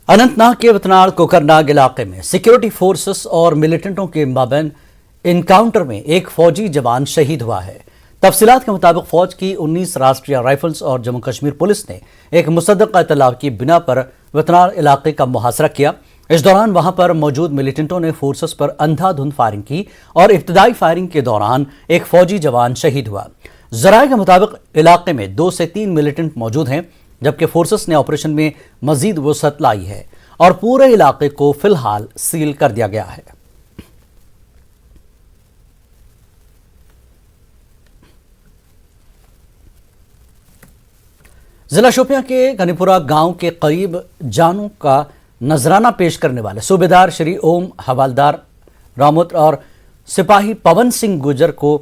अनंतनाग के वतनाड़ कोकरनाग इलाके में सिक्योरिटी फोर्सेस और मिलिटेंटों के माबैन इनकाउंटर में एक फौजी जवान शहीद हुआ है। तफसीलात के मुताबिक फौज की 19 राष्ट्रीय राइफल्स और जम्मू कश्मीर पुलिस ने एक मुसद्दक़ इत्तला की बिना पर वतनाड़ इलाके का मुहासरा किया। इस दौरान वहां पर मौजूद मिलिटेंटों ने फोर्सेस पर अंधाधुंध फायरिंग की और इब्तदाई फायरिंग के दौरान एक फौजी जवान शहीद हुआ। जराये के मुताबिक इलाके में 2 से 3 मिलिटेंट मौजूद हैं, जबकि फोर्सेस ने ऑपरेशन में मजीद वसअत लाई है और पूरे इलाके को फिलहाल सील कर दिया गया है। जिला शोपियां के गनीपुरा गांव के करीब जानों का नजराना पेश करने वाले सूबेदार श्री ओम, हवालदार रामुत और सिपाही पवन सिंह गुजर को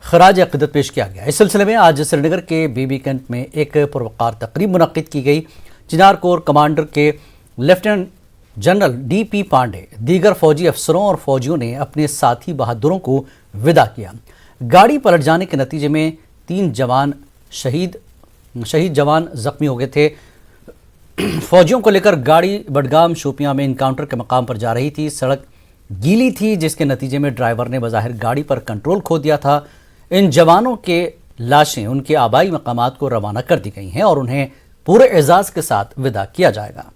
खराज अक़ीदत पेश किया गया। इस सिलसिले में आज श्रीनगर के बीबी कैंट में एक पुरवकार तकरीब मुनक्किद की गई। चिनार कोर कमांडर के लेफ्टिनेंट जनरल DP पांडे, दीगर फौजी अफसरों और फौजियों ने अपने साथी बहादुरों को विदा किया। गाड़ी पलट जाने के नतीजे में 3 जवान शहीद जवान जख्मी हो गए थे। फौजियों को लेकर गाड़ी बडगाम शोपियां में इनकाउंटर के मकाम पर जा रही थी। सड़क गीली थी, जिसके नतीजे में ड्राइवर ने बज़ाहिर गाड़ी पर कंट्रोल खो दिया था। इन जवानों के लाशें उनके आबाई मकामात को रवाना कर दी गई हैं और उन्हें पूरे एजाज के साथ विदा किया जाएगा।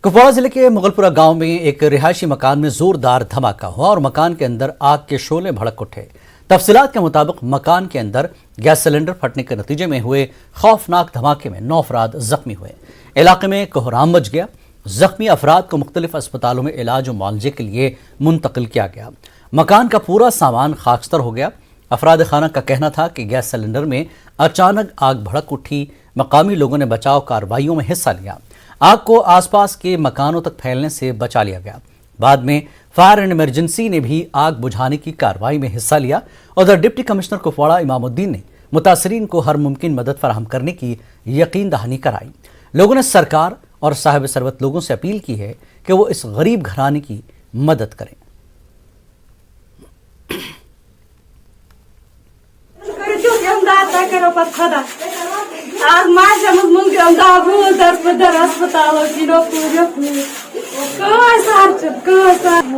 कुपवाड़ा जिले के मुगलपुरा गांव में एक रिहायशी मकान में जोरदार धमाका हुआ और मकान के अंदर आग के शोले भड़क उठे। तफसीलात के मुताबिक मकान के अंदर गैस सिलेंडर फटने के नतीजे में हुए खौफनाक धमाके में 9 अफराद जख्मी हुए। इलाके में कोहराम मच गया। जख्मी अफराद को मुख्तलिफ अस्पतालों में इलाज और मुआवजे के लिए मुंतकिल किया गया। मकान का पूरा सामान खाकस्तर हो गया। अफराद खाना का कहना था कि गैस सिलेंडर में अचानक आग भड़क उठी। मकामी लोगों ने बचाव कार्रवाइयों में हिस्सा लिया। आग को आसपास के मकानों तक फैलने से बचा लिया गया। बाद में फायर एंड इमरजेंसी ने भी आग बुझाने की कार्रवाई में हिस्सा लिया। उधर डिप्टी कमिश्नर कुपवाड़ा इमामुद्दीन ने मुतासरीन को हर मुमकिन मदद फराहम करने की यकीन दहानी कराई। लोगों ने सरकार और साहिब सरवत लोगों से अपील की है कि वो इस गरीब घराने की मदद करें।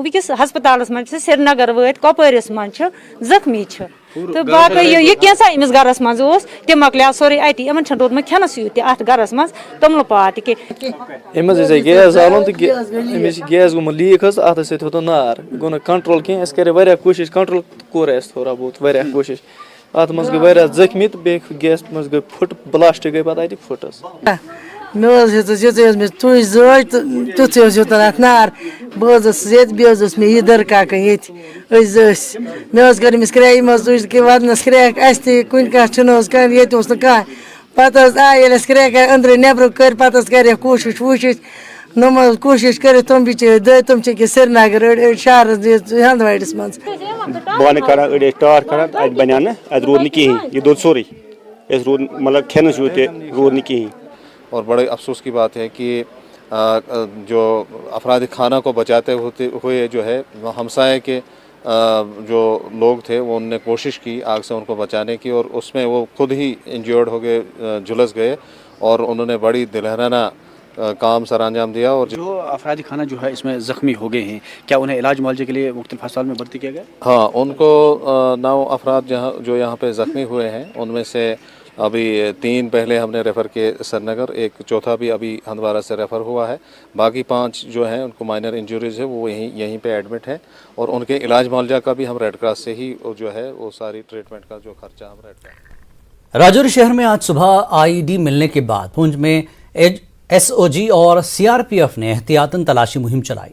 वस हस्पताल मज श्रीनगर वत कपरस मज जख्मी तो बाकी यह कैसा अमिस गरस मज तम मकल सोरे अति इन रोदमुत खेनस यूत अत गरस मज तमल पाट गैस आन तो गैस गो लीक अत सो नार गो ना कंट्रोल कह कर कोशिश कंट्रोल कोर थोड़ा बहुत कोशिश अत मज गई जख्मी तो बे गैस मज गई फुट ब्लास्ट गई पे फुटस मे तुज जाय तुथ अत नार बे मे इधर काका ये मे कर क्रैक मज तुज कि वदनस क्रैक कुन कह ये कह पे आये क्रैक अंदर नबर कर पे कोशिश वशिश नम कोशिश कर तम बिचार द तम श्रीनगर शहर हंदवाड़स मज बान कर टार कर बना अत रूद न कहें यह दोद सोरे रूद मतलब खेनस यूत रूद न कहें। और बड़े अफसोस की बात है कि जो अफराद खाना को बचाते हुए जो है हमसाए के जो लोग थे वो उनने कोशिश की आग से उनको बचाने की और उसमें वो खुद ही इंजर्ड हो गए, झुलस गए और उन्होंने बड़ी दिलहराना काम सर अंजाम दिया। और जो अफराद खाना जो है इसमें ज़ख्मी हो गए हैं, क्या उन्हें इलाज मुआवजे के लिए मुख्तलिफ अस्पताल में भर्ती किया गया? हाँ, उनको 9 अफराद जो यहाँ पे ज़ख्मी हुए हैं उनमें से अभी 3 पहले हमने रेफ़र किए श्रीनगर, एक चौथा भी अभी हंदवाड़ा से रेफ़र हुआ है। बाकी 5 जो हैं उनको माइनर इंजरीज है, वो यहीं पे एडमिट है और उनके इलाज मुआवजा का भी हम रेड क्रॉस से ही जो है वो सारी ट्रीटमेंट का जो खर्चा हम रेड क्रॉस। राजौरी शहर में आज सुबह IED मिलने के बाद पुंछ में SOG और CRPF ने एहतियातन तलाशी मुहिम चलाई।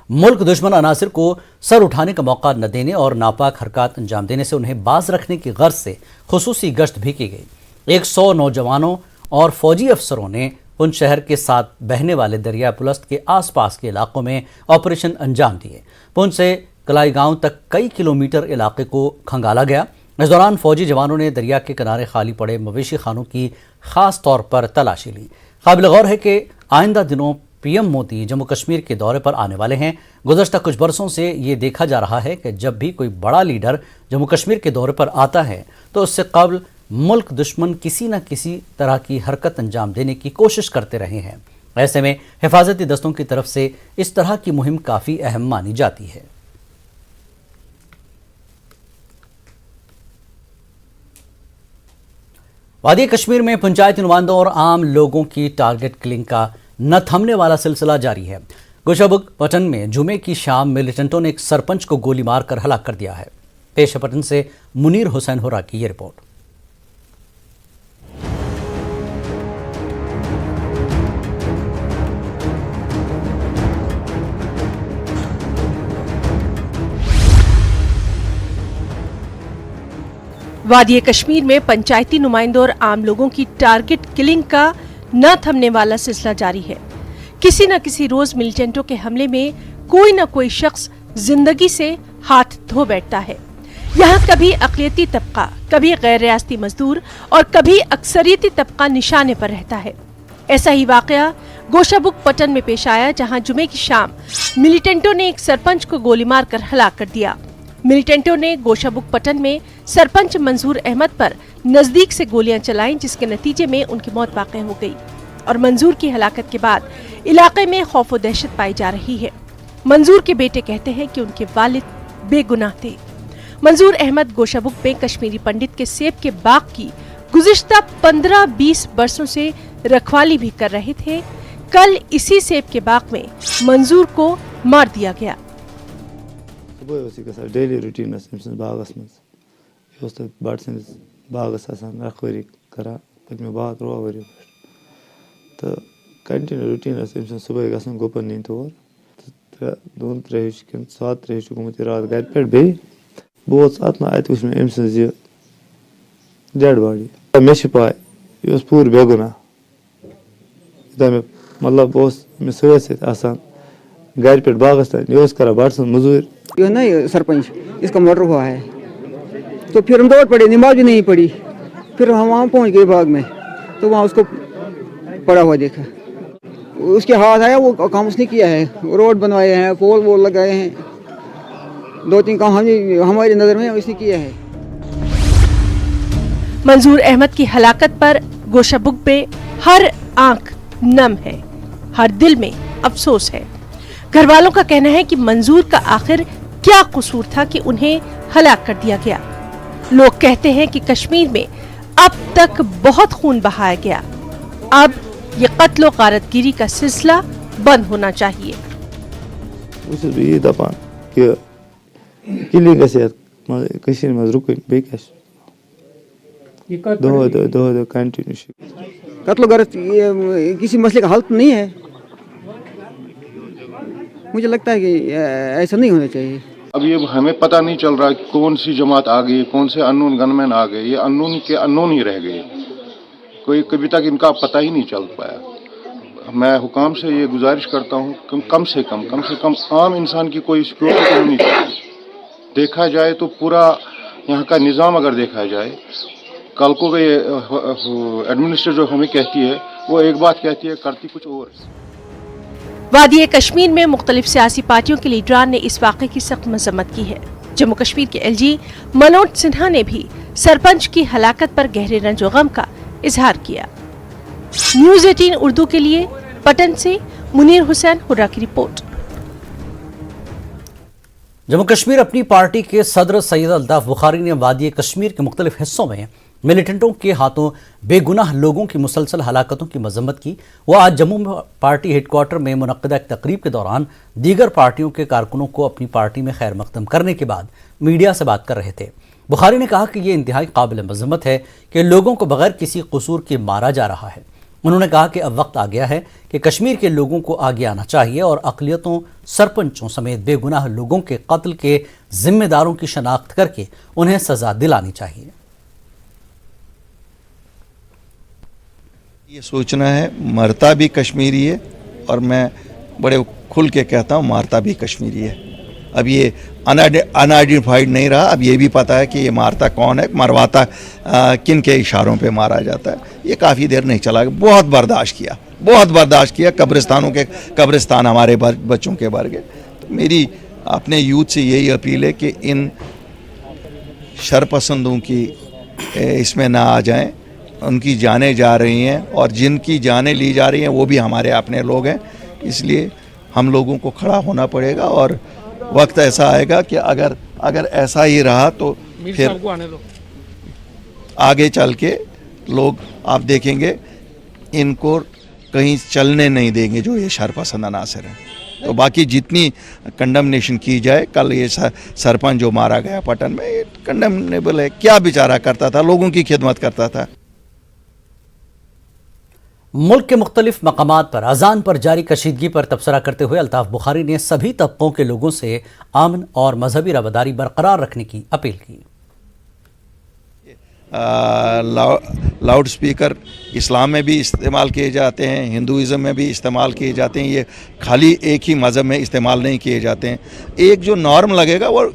मुल्क दुश्मन अनासिर को सर उठाने का मौका न देने और नापाक हरकत अंजाम देने से उन्हें बाज रखने की गर्ज से खुसूसी गश्त भी की गई। 100 नौजवानों और फौजी अफसरों ने पुंछ शहर के साथ बहने वाले दरिया पुलस्त के आसपास के इलाकों में ऑपरेशन अंजाम दिए। पुंछ से कलाई गांव तक कई किलोमीटर इलाके को खंगाला गया। इस दौरान फौजी जवानों ने दरिया के किनारे खाली पड़े मवेशी खानों की खास तौर पर तलाशी ली। काबिल गौर है कि आइंदा दिनों PM मोदी जम्मू कश्मीर के दौरे पर आने वाले हैं। गुज़श्ता कुछ बरसों से ये देखा जा रहा है कि जब भी कोई बड़ा लीडर जम्मू कश्मीर के दौरे पर आता है तो उससे कबल मुल्क दुश्मन किसी न किसी तरह की हरकत अंजाम देने की कोशिश करते रहे हैं। ऐसे में हिफाजती दस्तों की तरफ से इस तरह की मुहिम काफ़ी अहम मानी जाती है। वादी कश्मीर में पंचायती नुमाइंदों और आम लोगों की टारगेट किलिंग का न थमने वाला सिलसिला जारी है। गोशाबुग पटन में जुमे की शाम मिलिटेंटों ने एक सरपंच को गोली मारकर हलाक कर दिया है। पेश पटन से मुनीर हुसैन होरा की ये रिपोर्ट। वादी कश्मीर में पंचायती नुमाइंदों और आम लोगों की टारगेट किलिंग का न थमने वाला सिलसिला जारी है। किसी न किसी रोज मिलिटेंटों के हमले में कोई न कोई शख्स जिंदगी से हाथ धो बैठता है। यहाँ कभी अक़लियती तबका, कभी गैर रियासती मजदूर और कभी अक्सरियती तबका निशाने पर रहता है। ऐसा ही वाकया गोशाबुग पटन में पेश आया, जहाँ जुमे की शाम मिलिटेंटों ने एक सरपंच को गोली मारकर हलाक कर दिया। मिलिटेंटों ने गोशाबुग पटन में सरपंच मंजूर अहमद पर नजदीक से गोलियां चलाईं, जिसके नतीजे में उनकी मौत वाक़ हो गई और मंजूर की हलाकत के बाद इलाके में खौफ व दहशत पाई जा रही है। मंजूर के बेटे कहते हैं कि उनके वालिद बेगुनाह थे। मंजूर अहमद गोशाबुग में कश्मीरी पंडित के सेब के बाग की गुज़िश्ता 15-20 बरसों से रखवाली भी कर रहे थे। कल इसी सेब के बाग में मंजूर को मार दिया गया। डेली रूटीन बागस मज बड़ सस बागस रखवरी करा पत्म 2 वर तो कंटिन्यू रूटीन सुबह ग गुपन नी तौर 2-3 कन 7-3 गुमुत रात घर पे बे बहुत अत वुच मे अम डेड बॉडी मे पाए यह पूर बेगुनाह मतलब बह सत घर पे बागस तक यह करा बड़ सन मजूर। ये ना सरपंच इसका मर्डर हुआ है, तो फिर हम दौड़ पड़े, नमाज भी नहीं पढ़ी। फिर हम वहाँ पहुँच गए बाग में, तो वहाँ उसको पड़ा हुआ देखा। उसके हाथ आया, वो काम उसने किया है, रोड बनवाए हैं, पोल वोल लगाए हैं, 2-3 काम हमारी नज़र में उसने किया है। मंजूर अहमद की हलाकत पर गोशाबुग में हर आंख नम है, हर दिल में अफसोस है। घर वालों का कहना है कि मंजूर का आखिर क्या कसूर था कि उन्हें हलाक कर दिया गया। लोग कहते हैं कि कश्मीर में अब तक बहुत खून बहाया गया, अब ये कत्ल और गारतगिरी का सिलसिला बंद होना चाहिए। कत्ल गारत किसी मसले का हल नहीं है। मुझे लगता है कि ऐसा नहीं होना चाहिए। अब ये हमें पता नहीं चल रहा कि कौन सी जमात आ गई, कौन से अननोन गनमैन आ गए। ये अननोन के अननोन ही रह गए, कोई कभी तक इनका पता ही नहीं चल पाया। मैं हुकाम से ये गुजारिश करता हूँ कम से कम आम इंसान की कोई सिक्योरिटी होनी चाहिए। देखा जाए तो पूरा यहाँ का निज़ाम अगर देखा जाए, कल को एडमिनिस्ट्रेटर जो हमें कहती है वो एक बात कहती है, करती कुछ और। वादी कश्मीर में मुख्तलिफ सियासी पार्टियों के लीडरान ने इस वाक़े की सख्त मजम्मत की है। जम्मू कश्मीर के LG मनोज सिन्हा ने भी सरपंच की हलाकत पर गहरे रंज व गम का इजहार किया। न्यूज़ 18 उर्दू के लिए पटन से मुनीर हुसैन हुर्रा की रिपोर्ट। जम्मू कश्मीर अपनी पार्टी के सदर सैयद अल्ताफ बुखारी ने वादी कश्मीर के मुख्तलिफ हिस्सों में मिलिटेंटों के हाथों बेगुनाह लोगों की मुसलसल हलाकतों की मजम्मत की। वो आज जम्मू में पार्टी हेडक्वार्टर में मुनक्किदा एक तकरीब के दौरान दीगर पार्टियों के कारकुनों को अपनी पार्टी में खैर मकदम करने के बाद मीडिया से बात कर रहे थे। बुखारी ने कहा कि ये इंतहाई काबिल मजम्मत है कि लोगों को बगैर किसी कसूर के मारा जा रहा है। उन्होंने कहा कि अब वक्त आ गया है कि कश्मीर के लोगों को आगे आना चाहिए और अक़लियतों, सरपंचों समेत बेगुनाह लोगों के कत्ल के जिम्मेदारों की शनाख्त करके उन्हें सजा दिलानी चाहिए। ये सोचना है मरता भी कश्मीरी है, और मैं बड़े खुल के कहता हूँ मारता भी कश्मीरी है। अब ये अनआइडेंटिफाइड नहीं रहा, अब ये भी पता है कि ये मारता कौन है, मरवाता किन के इशारों पे मारा जाता है। ये काफ़ी देर नहीं चला, बहुत बर्दाश्त किया। कब्रिस्तान हमारे बच्चों के भर गए। तो मेरी अपने यूथ से यही अपील है कि इन शरपसंदों की इसमें ना आ जाएं। उनकी जानें जा रही हैं और जिनकी जानें ली जा रही हैं वो भी हमारे अपने लोग हैं, इसलिए हम लोगों को खड़ा होना पड़ेगा। और वक्त ऐसा आएगा कि अगर ऐसा ही रहा तो फिर आगे चल के लोग आप देखेंगे इनको कहीं चलने नहीं देंगे जो ये शरपसंद अनासर हैं। तो बाकी जितनी कंडमनेशन की जाए, कल ये सरपंच जो मारा गया पटन में, ये कंडमनेबल है। क्या बेचारा करता था, लोगों की खिदमत करता था। मुल्क के मुख्तलिफ मकामात पर अजान पर जारी कशीदगी पर तबसरा करते हुए अल्ताफ बुखारी ने सभी तबकों के लोगों से अमन और मजहबी रवादारी बरकरार रखने की अपील की। लाउड स्पीकर इस्लाम में भी इस्तेमाल किए जाते हैं, हिंदुइज़म में भी इस्तेमाल किए जाते हैं, ये खाली एक ही मज़हब में इस्तेमाल नहीं किए जाते हैं। एक जो नॉर्म लगेगा वो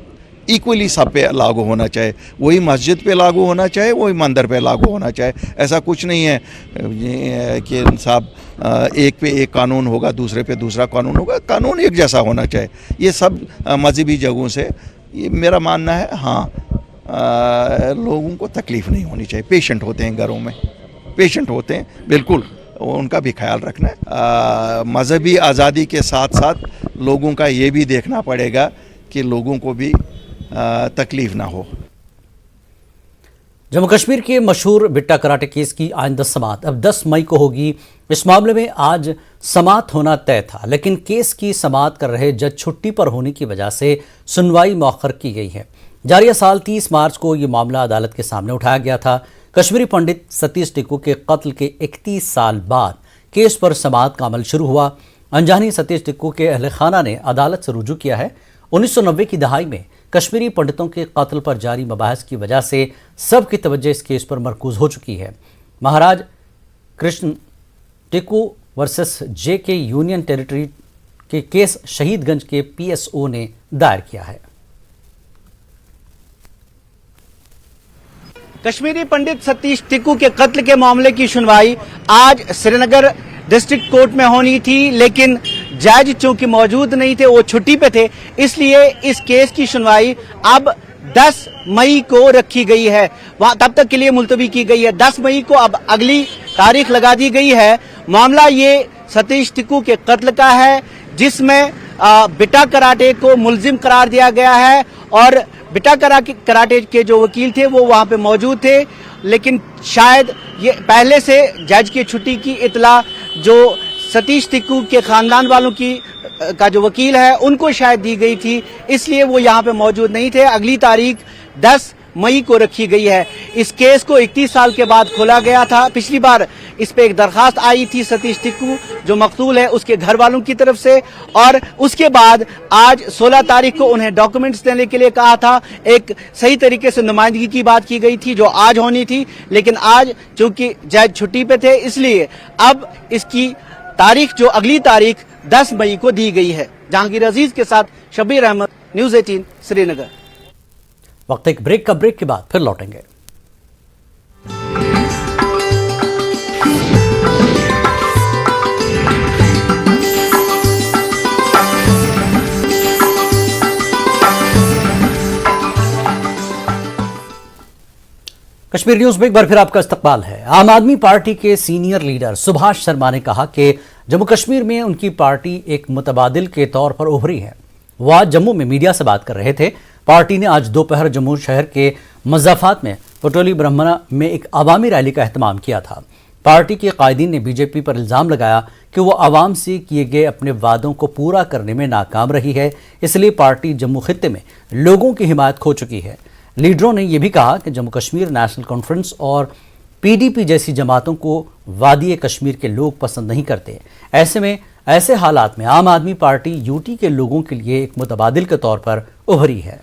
इक्वली सब पे लागू होना चाहिए, वही मस्जिद पे लागू होना चाहिए, वही मंदिर पे लागू होना चाहिए। ऐसा कुछ नहीं है कि साहब एक पे एक कानून होगा, दूसरे पे दूसरा कानून होगा, कानून एक जैसा होना चाहिए। ये सब मजहबी जगहों से ये मेरा मानना है। हाँ, लोगों को तकलीफ़ नहीं होनी चाहिए। पेशेंट होते हैं घरों में, पेशेंट होते हैं, बिल्कुल उनका भी ख्याल रखना है। मजहबी आज़ादी के साथ साथ लोगों का ये भी देखना पड़ेगा कि लोगों को भी तकलीफ ना हो। जम्मू कश्मीर के मशहूर बिट्टा कराटे केस की आइंदा समाअत अब 10 मई को होगी। इस मामले में आज समाअत होना तय था, लेकिन केस की समाअत कर रहे जज छुट्टी पर होने की वजह से सुनवाई मौखर की गई है। जारिया साल 30 मार्च को ये मामला अदालत के सामने उठाया गया था। कश्मीरी पंडित सतीश टिक्कू के कत्ल के 31 साल बाद केस पर समाअत का अमल शुरू हुआ। अनजानी सतीश टिक्कू के अहले खाना ने अदालत से रुजू किया है। 1990 की दहाई में कश्मीरी पंडितों के कत्ल पर जारी मबाहस की वजह से सबकी तवज्जो इस केस पर मरकूज हो चुकी है। Maharaj Krishan Tickoo versus JK union territory के केस शहीदगंज के PSO ने दायर किया है। कश्मीरी पंडित सतीश टिक्कू के कत्ल के मामले की सुनवाई आज श्रीनगर डिस्ट्रिक्ट कोर्ट में होनी थी, लेकिन जज चूंकि मौजूद नहीं थे, वो छुट्टी पे थे, इसलिए इस केस की सुनवाई अब 10 मई को रखी गई है। वहां तब तक के लिए मुलतवी की गई है। 10 मई को अब अगली तारीख लगा दी गई है। मामला ये सतीश टिक्कू के कत्ल का है, जिसमें बिट्टा कराटे को मुलजिम करार दिया गया है और बिट्टा कराटे के जो वकील थे वो वहां पे मौजूद थे, लेकिन शायद ये पहले से जज की छुट्टी की इतला जो सतीश टिक्कू के खानदान वालों का जो वकील है उनको शायद दी गई थी, इसलिए वो यहाँ पे मौजूद नहीं थे। अगली तारीख 10 मई को रखी गई है। इस केस को 31 साल के बाद खोला गया था। पिछली बार इस पे एक दरखास्त आई थी सतीश टिक्कू जो मकतूल है उसके घर वालों की तरफ से, और उसके बाद आज 16 तारीख को उन्हें डॉक्यूमेंट्स देने के लिए कहा था। एक सही तरीके से नुमाइंदगी की बात की गई थी जो आज होनी थी, लेकिन आज चूंकि जज छुट्टी पे थे इसलिए अब इसकी तारीख जो अगली तारीख 10 मई को दी गई है। जहांगीर अजीज के साथ शबीर अहमद, न्यूज़ 18 श्रीनगर। वक्त एक ब्रेक का, ब्रेक के बाद फिर लौटेंगे। कश्मीर न्यूज में एक बार फिर आपका इस्तकबाल है। आम आदमी पार्टी के सीनियर लीडर सुभाष शर्मा ने कहा कि जम्मू कश्मीर में उनकी पार्टी एक मुतबादिल के तौर पर उभरी है। वो आज जम्मू में मीडिया से बात कर रहे थे। पार्टी ने आज दोपहर जम्मू शहर के मज़ाफ़ात में पटोली ब्रह्मणा में एक अवामी रैली का एहतमाम किया था। पार्टी के कायदीन ने बीजेपी पर इल्ज़ाम लगाया कि वो आवाम से किए गए अपने वादों को पूरा करने में नाकाम रही है, इसलिए पार्टी जम्मू खित्ते में लोगों की हिमायत खो चुकी है। लीडरों ने यह भी कहा कि जम्मू कश्मीर नेशनल कॉन्फ्रेंस और PDP जैसी जमातों को वादी कश्मीर के लोग पसंद नहीं करते। ऐसे में ऐसे हालात में आम आदमी पार्टी यूटी के लोगों के लिए एक मुतबादिल के तौर पर उभरी है।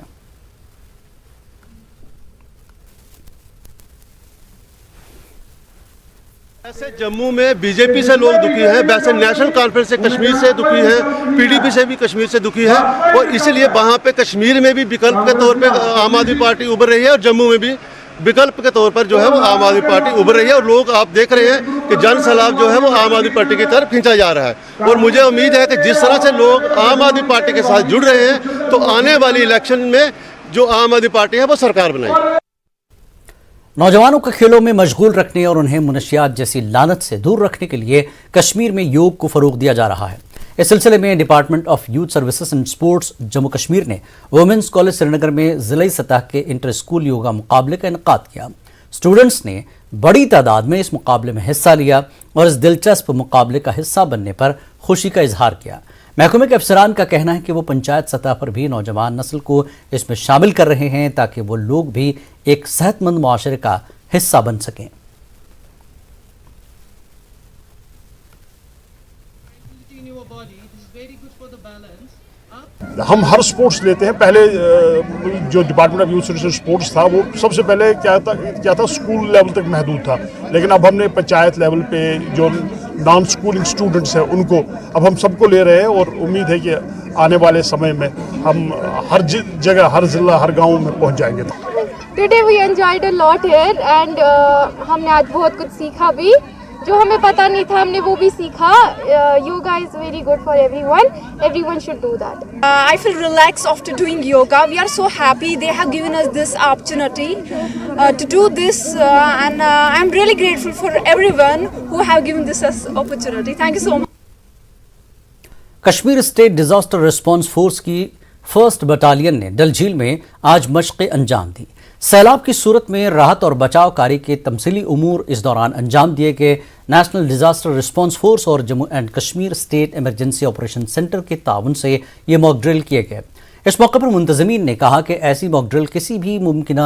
ऐसे जम्मू में बीजेपी से लोग दुखी हैं, वैसे नेशनल कॉन्फ्रेंस से कश्मीर से दुखी है, PDP से भी कश्मीर से दुखी है, और इसलिए वहाँ पे कश्मीर में भी विकल्प के तौर पे आम आदमी पार्टी उभर रही है और जम्मू में भी विकल्प के तौर पर जो है वो आम आदमी पार्टी उभर रही है। और लोग आप देख रहे हैं कि जन सैलाब जो है वो आम आदमी पार्टी की तरफ खींचा जा रहा है। और मुझे उम्मीद है कि जिस तरह से लोग आम आदमी पार्टी के साथ जुड़ रहे हैं तो आने वाली इलेक्शन में जो आम आदमी पार्टी है वो सरकार बनाएगी। नौजवानों को खेलों में मशगूल रखने और उन्हें मुनशियात जैसी लानत से दूर रखने के लिए कश्मीर में योग को फ़रोग दिया जा रहा है। इस सिलसिले में department of youth services and sports Jammu Kashmir ने वुमेंस कॉलेज श्रीनगर में ज़िला सतह के इंटर स्कूल योगा मुकाबले का इनेकाद किया। स्टूडेंट्स ने बड़ी तादाद में इस मुकाबले में हिस्सा लिया और इस दिलचस्प मुकाबले का हिस्सा बनने पर खुशी का इजहार किया। महकमे के अफसरान का कहना है कि वो पंचायत सतह पर भी नौजवान नस्ल को इसमें शामिल कर रहे हैं ताकि वो लोग भी एक सेहतमंद मुआशरे का हिस्सा बन सकें। हम हर स्पोर्ट्स लेते हैं। पहले जो department of youth services sports था वो सबसे पहले क्या था स्कूल लेवल तक महदूद था, लेकिन अब हमने पंचायत लेवल पे जो नॉन स्कूलिंग स्टूडेंट्स हैं उनको अब हम सबको ले रहे हैं और उम्मीद है कि आने वाले समय में हम हर जगह, हर जिला, हर गांव में पहुंच जाएंगे। Today we enjoyed a lot here and हमने आज बहुत कुछ सीखा भी, जो हमें पता नहीं था हमने वो भी सीखा। Yoga is very good for everyone should do that. I feel relaxed after doing yoga. We are so happy they have given us this opportunity to do this and I'm really grateful for everyone who have given this opportunity. Thank you so much. Kashmir state disaster response force की 1st battalion ने डल झील में आज मशक़ें अंजाम दी। सैलाब की सूरत में राहत और बचाव कार्य के तमसीली उमूर इस दौरान अंजाम दिए गए। नेशनल डिजास्टर रिस्पांस फोर्स और Jammu and Kashmir state emergency operation centre के ताउन से ये मॉक ड्रिल किए गए। इस मौके पर मुंतज़मीन ने कहा कि ऐसी मॉक ड्रिल किसी भी मुमकिना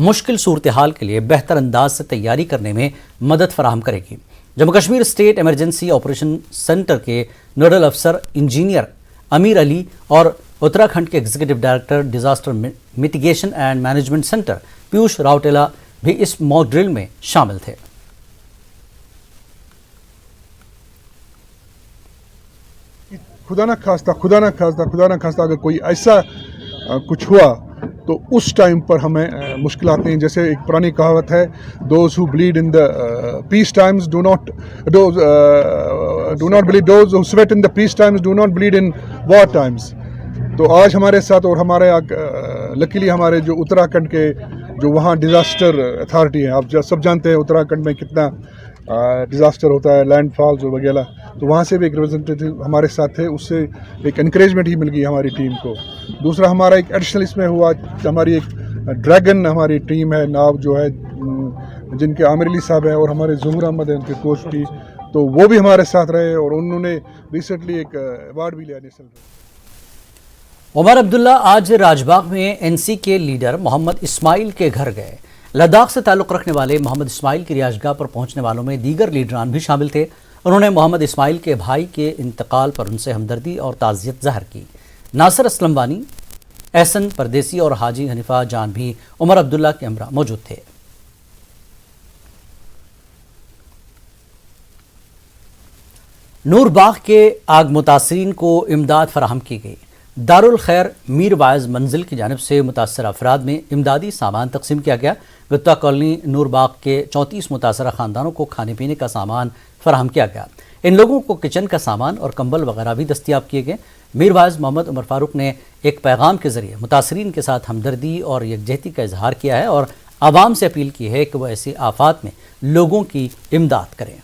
मुश्किल सूरत हाल के लिए बेहतर अंदाज से तैयारी करने में मदद फराहम करेगी। Jammu Kashmir state emergency operation centre के नोडल अफसर इंजीनियर अमीर अली और उत्तराखंड के executive director disaster mitigation and management centre Piyush Rautela भी इस मॉक ड्रिल में शामिल थे। खुदा न खास्ता अगर कोई ऐसा कुछ हुआ तो उस टाइम पर हमें मुश्किलात नहीं। जैसे एक पुरानी कहावत है, those who bleed in the peace times do not bleed, those who sweat in the peace times do not bleed in war times. तो आज हमारे साथ और हमारे लकीली हमारे जो उत्तराखंड के जो वहाँ डिज़ास्टर अथॉरिटी है, आप सब जानते हैं उत्तराखंड में कितना डिज़ास्टर होता है, लैंडफॉल्स वगैरह, तो वहाँ से भी एक रिप्रेजेंटेटिव हमारे साथ थे, उससे एक इनकरेजमेंट ही मिल गई हमारी टीम को। दूसरा हमारा एक एडिशनल इसमें हुआ, हमारी एक ड्रैगन हमारी टीम है, नाव जो है जिनके आमिर अली साहब हैं और हमारे ज़ुहूर अहमद हैं उनके कोच की, तो वो भी हमारे साथ रहे और उन्होंने रिसेंटली एक अवार्ड भी लिया नेशनल। उमर अब्दुल्ला आज राजबाग में एनसी के लीडर मोहम्मद इस्माइल के घर गए। लद्दाख से ताल्लुक़ रखने वाले मोहम्मद इस्माइल की रिहाइशगाह पर पहुंचने वालों में दीगर लीडरान भी शामिल थे। उन्होंने मोहम्मद इस्माइल के भाई के इंतकाल पर उनसे हमदर्दी और ताज़ियत ज़ाहिर की। नासिर असलम वानी, एहसन परदेसी और हाजी हनीफा जान भी उमर अब्दुल्ला के हमरा मौजूद थे। नूरबाग के आग मुतासरीन को इमदाद फराहम की गई। दारुल खैर मीर वाइज मंजिल की जानिब से मुतासर अफराद में इमदादी सामान तकसीम किया गया। गुत्ता कॉलोनी नूरबाग के 34 मुतासरा ख़ानदानों को खाने पीने का सामान फराहम किया गया। इन लोगों को किचन का सामान और कंबल वगैरह भी दस्तियाब किए गए। मीर वाइज मोहम्मद उमर फारूक ने एक पैगाम के ज़रिए मुतासरीन के साथ हमदर्दी और यकजहती का इजहार किया है और आवाम से अपील की है कि वह ऐसी आफात में लोगों की इमदाद करें।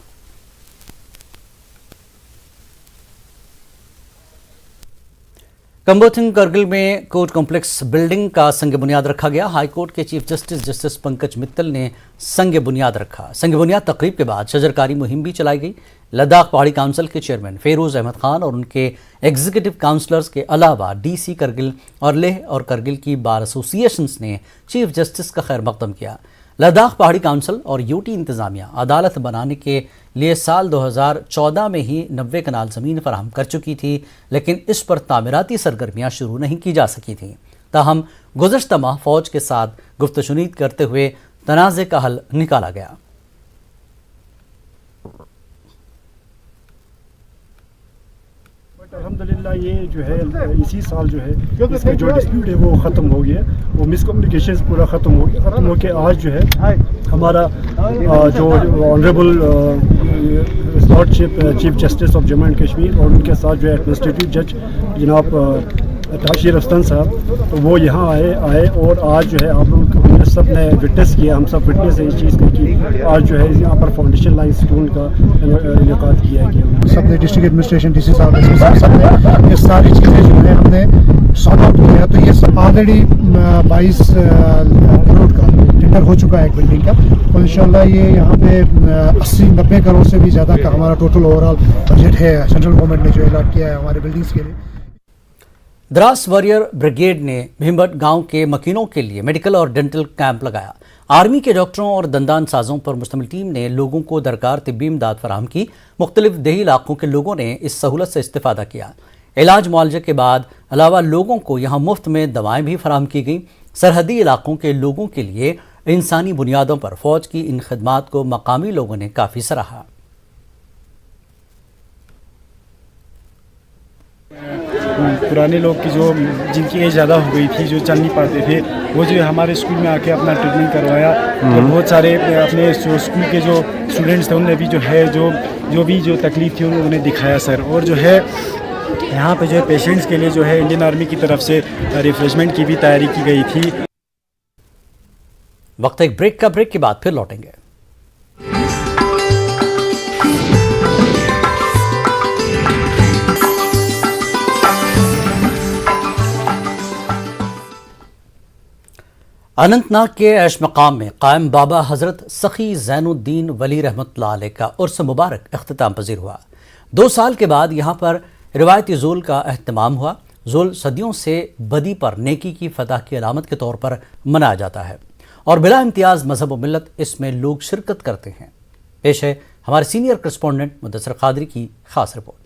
कम्बोथिंग करगिल में कोर्ट कॉम्प्लेक्स बिल्डिंग का संग बुनियाद रखा गया। हाई कोर्ट के चीफ जस्टिस पंकज मित्तल ने संग बुनियाद रखा। संग बुनियाद तकरीब के बाद शजरकारी मुहिम भी चलाई गई। लद्दाख पहाड़ी काउंसिल के चेयरमैन फेरोज़ अहमद खान और उनके एग्जीक्यूटिव काउंसलर्स के अलावा डीसी करगिल और लेह और करगिल की बार एसोसिएशंस ने चीफ जस्टिस का खैर मकदम किया। लद्दाख पहाड़ी काउंसिल और यूटी इंतज़ामिया अदालत बनाने के लिए साल 2014 में ही 90 कनाल ज़मीन फराहम कर चुकी थी, लेकिन इस पर तामीराती सरगर्मियाँ शुरू नहीं की जा सकी थीं। ताहम गुज़श्ता माह फ़ौज के साथ गुफ्तशुनीद करते हुए तनाज़े का हल निकाला गया। अल्हम्दुलिल्लाह ये जो है इसी साल जो है इसका जो डिस्प्यूट है वो ख़त्म हो गया, वो मिसकम्युनिकेशन पूरा ख़त्म हो गया। ख़त्म होकर आज जो है हमारा जो honourable lordship chief justice of Jammu and Kashmir और उनके साथ जो है एडमिनिस्ट्रेटिव जज जनाब ताशीर अस्तन साहब, तो वो यहाँ आए और आज जो है आप लोग हमने सब ने विटनेस किया, हम सब विटनेस है इस चीज़ की। आज जो है यहाँ पर फाउंडेशन लाइन स्टोन का इनेकाद किया गया। सब ने डिस्ट्रिक्ट एडमिनिस्ट्रेशन DC साहब सब ने ये सारी चीज़ें जो है हमने सॉर्ट आउट किया। तो ये सब ऑलरेडी 22 करोड़ का टेंडर हो चुका है एक बिल्डिंग का। तो इंशाल्लाह ये यहाँ पे 80-90 करोड़ से भी ज़्यादा का हमारा टोटल ओवरऑल बजट है सेंट्रल गवर्नमेंट ने जो अलॉट किया है हमारे बिल्डिंग्स के लिए। द्रास वॉरियर ब्रिगेड ने भीमबट गांव के मकीनों के लिए मेडिकल और डेंटल कैंप लगाया। आर्मी के डॉक्टरों और दंदान साजों पर मुश्तमिल टीम ने लोगों को दरकार तिब्बी इमदाद फराहम की। मुख्तलिफ देही इलाकों के लोगों ने इस सहूलत से इस्तेफादा किया। इलाज मुआवजे के बाद अलावा लोगों को यहाँ मुफ्त में दवाएं भी फराहम की गईं। सरहदी इलाकों के लोगों के लिए इंसानी बुनियादों पर फौज की इन खदमात को मकामी लोगों ने काफ़ी सराहा। पुराने लोग की जो जिनकी एज ज़्यादा हो गई थी, जो चल नहीं पाते थे, वो जो हमारे स्कूल में आके अपना ट्रीटमेंट करवाया। तो बहुत सारे अपने स्कूल के जो स्टूडेंट्स थे उन्होंने भी जो है जो तकलीफ थी उन्होंने दिखाया सर। और जो है यहाँ पे जो है पेशेंट्स के लिए जो है इंडियन आर्मी की तरफ से रिफ्रेशमेंट की भी तैयारी की गई थी। वक्त एक ब्रेक का, ब्रेक के बाद फिर लौटेंगे। अनंतनाग के ऐश मकाम में कायम बाबा हज़रत सखी ज़ैनुद्दीन वली रहमतुल्लाह अलैह का उर्स मुबारक इख्तिताम पजीर हुआ। 2 साल के बाद यहाँ पर रिवायती ज़ुल का अहतमाम हुआ। ज़ुल सदियों से बदी पर नेकी की फतह की अलामत के तौर पर मनाया जाता है और बिला इम्तियाज़ मजहब व मिल्लत इसमें लोग शिरकत करते हैं। पेश है हमारे सीनियर करस्पॉन्डेंट मुदस्सिर कादरी की खास रिपोर्ट।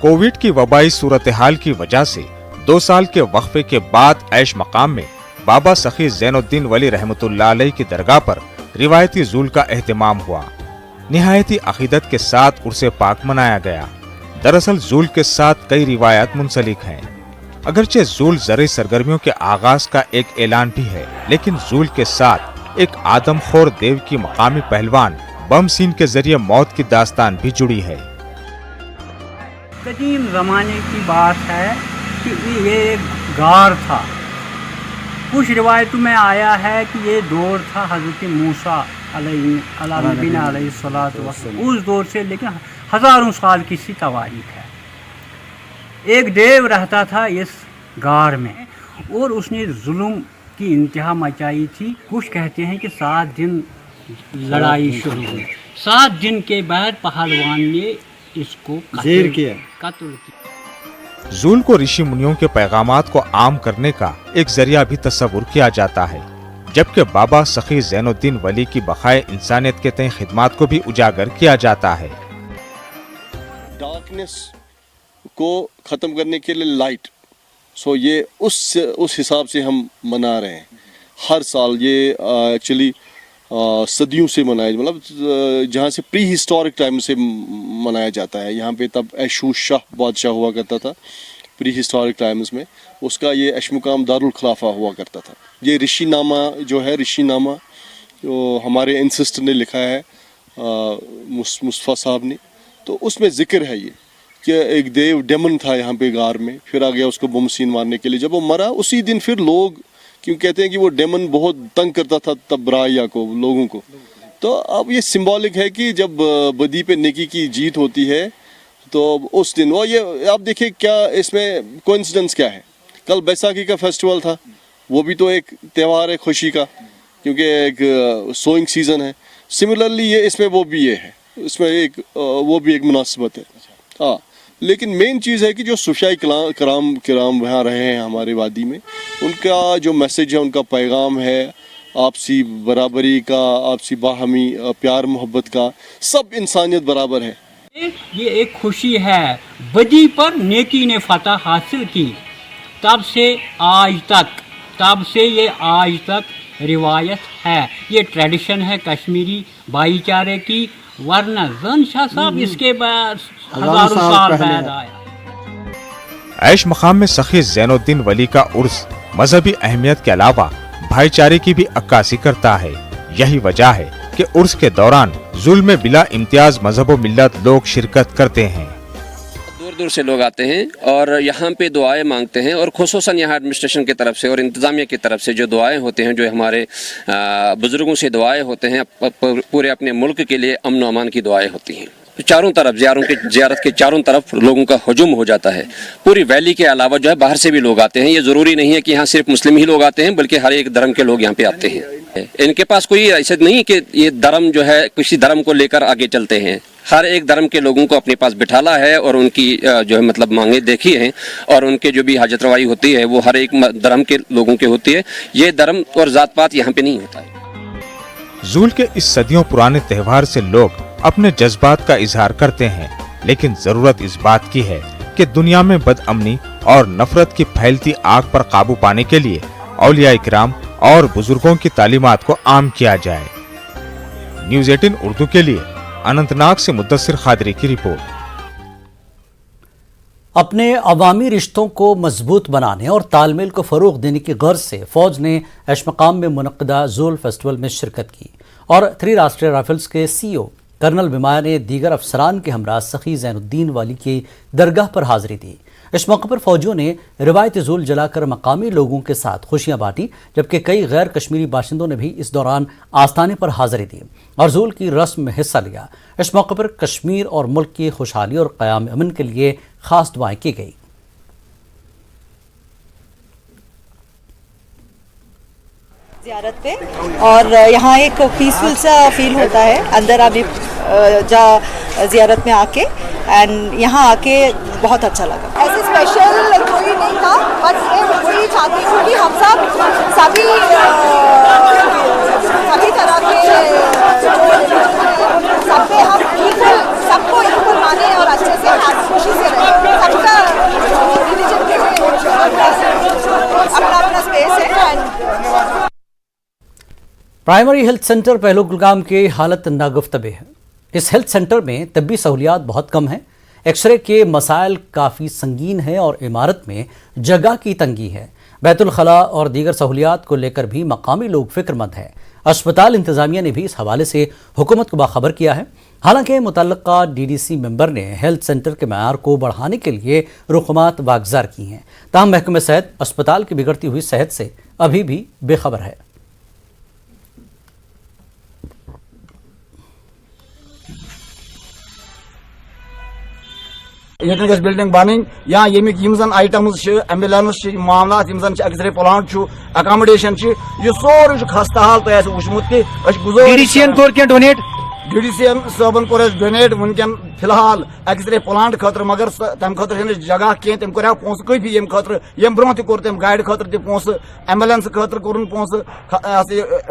कोविड की वबाई सूरत हाल की वजह से 2 साल के वक्फे के बाद ऐश मकाम में बाबा सखी ज़ैनुद्दीन वली रहमतुल्लाह अलैह की दरगाह पर रिवायती ज़ुल का एहतमाम हुआ। निहायती अकीदत के साथ उर्से पाक मनाया गया। दरअसल ज़ुल के साथ कई रिवायात मुंसलिक हैं। अगरचे ज़ुल ज़रूरी सरगर्मियों के आगाज का एक ऐलान भी है, लेकिन ज़ुल के साथ एक आदमखोर देव की मकामी पहलवान बम सीन के जरिए मौत की दास्तान भी जुड़ी है। कदीम ज़माने की बात है कि ये एक गार था। कुछ रिवायतों में आया है कि ये दौर था हज़रत मूसा अलैहिस्सलातु वस्सलाम, उस दौर से, लेकिन हज़ारों साल की सी तवारीख है। एक देव रहता था इस गार में और उसने जुल्म की इंतहा मचाई थी। कुछ कहते हैं कि 7 दिन लड़ाई शुरू हुई। 7 दिन के बाद पहलवान ने इसको कत्ल किया। ज़ुल को ऋषि मुनियों के पैगामात को आम करने का एक जरिया भी तस्वुर किया जाता है, जबकि बाबा सखी ज़ैनुद्दीन वली की बक़ाए इंसानियत के तय खिदमात को भी उजागर किया जाता है। डार्कनेस को ख़त्म करने के लिए लाइट, सो ये उस हिसाब से हम मना रहे हैं। हर साल ये एक्चुअली सदियों से मनाया, मतलब जहाँ से प्री हिस्टोरिक टाइम से मनाया जाता है। यहाँ पे तब ऐशूश शाह बादशाह हुआ करता था प्री हिस्टोरिक टाइम्स में, उसका ये ऐशमुकाम दारुल खिलाफा हुआ करता था। ये ऋषिनामा जो है, ऋषिनामा जो हमारे एंसेस्टर ने लिखा है मुस्तफ़ा साहब ने, तो उसमें ज़िक्र है ये कि एक देव डेमन था यहाँ पे गार में, फिर आ गया उसको बम सीन मारने के लिए। जब वो मरा उसी दिन फिर लोग, क्यों कहते हैं कि वो डेमन बहुत तंग करता था तब राया को, लोगों को। तो अब ये सिंबॉलिक है कि जब बदी पे नेकी की जीत होती है तो उस दिन वो, ये आप देखिए क्या इसमें कोइंसिडेंस क्या है। कल बैसाखी का फेस्टिवल था, वो भी तो एक त्यौहार है खुशी का, क्योंकि एक सोइंग सीज़न है। सिमिलरली ये इसमें वो भी ये है, इसमें एक वो भी एक मुनासिबत है। हाँ, लेकिन मेन चीज़ है कि जो सूफियाए किराम वहाँ रहे हैं हमारे वादी में, उनका जो मैसेज है, उनका पैगाम है आपसी बराबरी का, आपसी बाहमी प्यार मोहब्बत का, सब इंसानियत बराबर है। ये एक खुशी है, बदी पर नेकी ने फतह हासिल की। तब से ये आज तक रिवायत है, ये ट्रेडिशन है कश्मीरी भाईचारे की, वरना जन शाह साहब इसके बाद हजारों साल बाद आया। ऐश मकाम में सखी ज़ैनुद्दीन वली का उर्स मजहबी अहमियत के अलावा भाईचारे की भी अक्कासी करता है। यही वजह है कि उर्स के दौरान जुल्म में बिला इम्तियाज मजहब व मिल्लत लोग शिरकत करते हैं। दूर दूर से लोग आते हैं और यहाँ पे दुआएं मांगते हैं, और खुसूसन यहाँ एडमिनिस्ट्रेशन की तरफ से और इंतज़ामिया की तरफ से जो दुआएं होते हैं, जो हमारे बुज़ुर्गों से दुआएं होते हैं, पूरे अपने मुल्क के लिए अमन व अमान की दुआएं होती हैं। चारों तरफ ज़ियारत के चारों तरफ लोगों का हुजूम हो जाता है। पूरी वैली के अलावा जो है बाहर से भी लोग आते हैं। ये ज़रूरी नहीं है कि यहाँ सिर्फ मुस्लिम ही लोग आते हैं, बल्कि हर एक धर्म के लोग यहाँ पे आते हैं। इनके पास कोई ऐसा नहीं कि ये धर्म जो है किसी धर्म को लेकर आगे चलते हैं। हर एक धर्म के लोगों को अपने पास बिठाला है और उनकी जो है मतलब मांगे देखी हैं, और उनके जो भी हाजत रवाई होती है वो हर एक धर्म के लोगों के होती है। ये धर्म और जात पात यहाँ पे नहीं होता है। जूल के इस सदियों पुराने त्योहार से लोग अपने जज्बात का इजहार करते हैं, लेकिन जरूरत इस बात की है कि दुनिया में बदअमनी और नफरत की फैलती आग पर काबू पाने के लिए औलिया इकराम और बुजुर्गों की तालीमात को आम किया जाए। न्यूज़ 18 उर्दू के लिए अनंतनाग से मुद्दस्सिर खादरी की रिपोर्ट। अपने अवामी रिश्तों को मजबूत बनाने और तालमेल को फ़रोग़ देने की गर्ज से फ़ौज ने ऐशमकाम में मुनक़दा ज़ूल फेस्टिवल में शिरकत की और 3 राष्ट्रीय राइफल्स के CEO कर्नल बिमाया ने दीगर अफसरान के हमरा सखी ज़ैनुद्दीन वाली की दरगाह पर हाज़िरी दी। इस मौके पर फौजियों ने रिवायती ज़ूल जलाकर मकामी लोगों के साथ खुशियां बांटी, जबकि कई गैर कश्मीरी बाशिंदों ने भी इस दौरान आस्थाने पर हाज़िरी दी और ज़ूल की रस्म में हिस्सा लिया। इस मौके पर कश्मीर और मुल्क की खुशहाली और क़याम अमन के लिए खास दुआएं की गई। ज़ियारत पे, और यहाँ एक पीसफुल सा फील होता है अंदर आने ज़ियारत में आके, एंड यहाँ आके बहुत अच्छा लगा। ऐसे स्पेशल कोई नहीं था, बस ये वही चाहती हूँ कि हम सब सभी तरह के सब पे हम सबको इक्वल माने और अच्छे से खुशी से रहें। सबका रिलीजन के अपना अपना स्पेस है। प्राइमरी हेल्थ सेंटर पहलू गुलगाम की हालत नागुफ्तबे है। इस हेल्थ सेंटर में तब्बी सहूलियात बहुत कम हैं, एक्सरे के मसाइल काफ़ी संगीन हैं और इमारत में जगह की तंगी है। बैतुल खला और दीगर सहूलियात को लेकर भी मकामी लोग फिक्रमंद हैं। अस्पताल इंतज़ामिया ने भी इस हवाले से हुकूमत को बाखबर किया है। हालांकि मुतल्लिका DDC मेंबर ने हेल्थ सेंटर के मयार को बढ़ाने के लिए रुकमात वागजार की हैं। ताहम महकमे सेहत अस्पताल की बिगड़ती हुई सेहत से अभी भी बेखबर है। ये बिल्डिंग बन या यमिक आइटम्स एम्बुलेंस मामला एक्सरे प्लांट अकोमोडेशन यह सोरे खस्ता हाल तुम वुचमुत DDCN साहबन कोर डोनेट वनकन फिलहाल एक्सरे प्लांट खतर, मगर तम खतर जगह कह तम कर पोस काफी यम खतर यम ब्रोह तोर तम गाड़ खतर पोस एम्बुलेंस खतर कोर पोस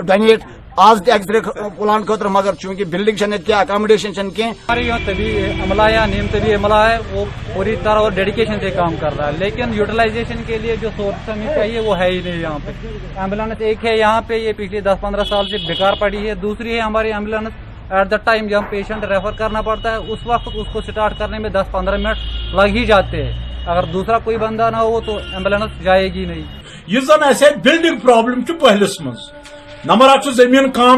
डोनेट आज एक्सरे प्लांट खतर, मगर चूंकि बिल्डिंग अकोमोडेशन हमारे यहाँ तभी अमला या नीम तभी अमला है वो पूरी तरह और डेडिकेशन से काम कर रहा है, लेकिन यूटिलाइजेशन के लिए जो सोर्स हमें चाहिए वो है ही नहीं। यहाँ पे एम्बुलेंस एक है यहाँ पे, ये पिछले 10-15 साल से बेकार पड़ी है। दूसरी है हमारी एम्बुलेंस एट द टाइम जब पेशेंट रेफर करना पड़ता है उस वक्त उसको स्टार्ट करने में 10-15 मिनट लग ही जाते हैं। अगर दूसरा कोई बंदा ना हो तो एम्बुलेंस जाएगी नहीं। यह जन ऐसे बिल्डिंग प्रॉब्लम पहलिस मज नंबर 1 जमीन कम